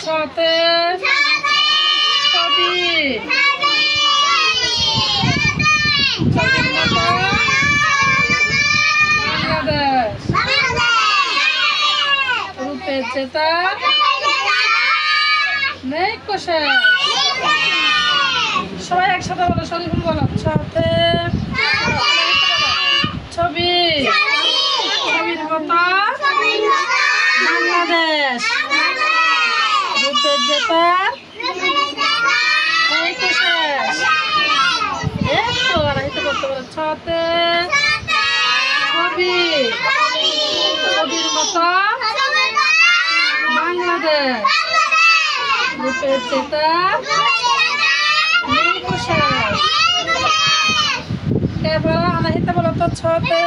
ছতে ছবি ছবির মতো বাংলাদেশ রূপের জেতা নেই কোষে সবাই একসাথে বলো শরীফুল বলো ছতে ছবি ছবির মতো বাংলাদেশ রূপের জেতা নেই কোষে ছতে ছবি ছবির মতো বাংলাদেশ রূপের জেতা নেই কোষে এবার আনাহিতে বলো তো ছতে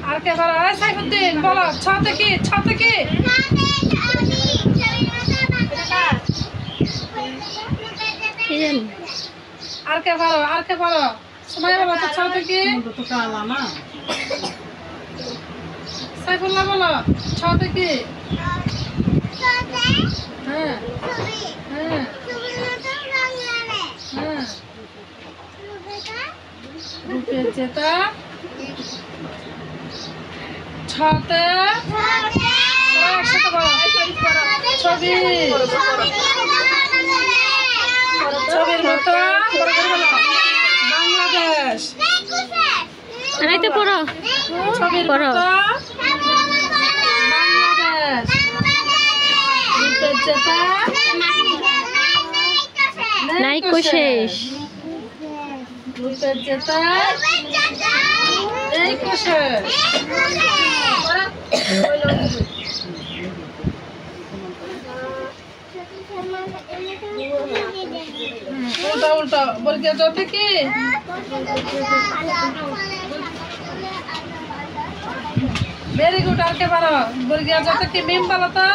আর কে বলো সাইফুদ্দিন বলো ছতে কি ছতে কি আর কে বলো সময় বলো তো ছতে কি সাইফুল্লাহ বলো ছতে কি হ্যাঁ হ্যাঁ হ্যাঁ রূপের জেতা ছতে একসাথে বলো ছবি ছবির মতো বাংলাদেশ ছবির মতো বাংলাদেশ রূপের জেতা নাই কোশেষ রূপের জেতা এই কোশেষ উল্টা উল্টা বর্গীয় জতে কি ভেরি গুড আর কে পারো বর্গীয় জতে কি মিম বলো তো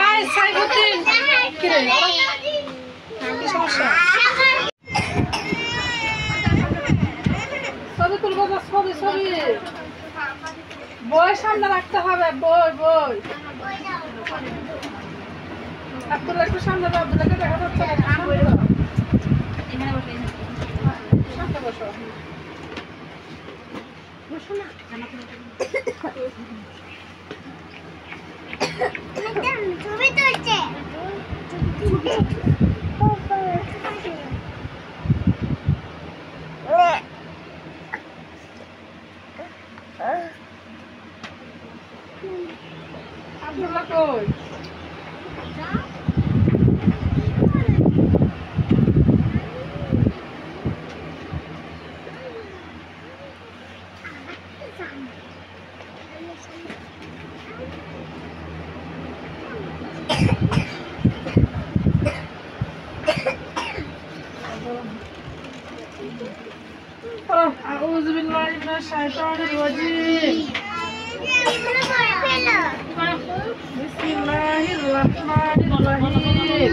আই সাইফুদ্দিন কি রে কি সমস্যা ছবি তুলবো তো ছবি ছবি বই সামনে রাখতে হবে বই বই আপনারা একটু সামনে আপনাদেরকে দেখা যাচ্ছে না এখানে বসে সামনে বসো বসো না ছবি তুলছে আব্দুল্লাহ কই أعوذ بالله من الشيطان الرجيم بسم الله الرحمن الرحيم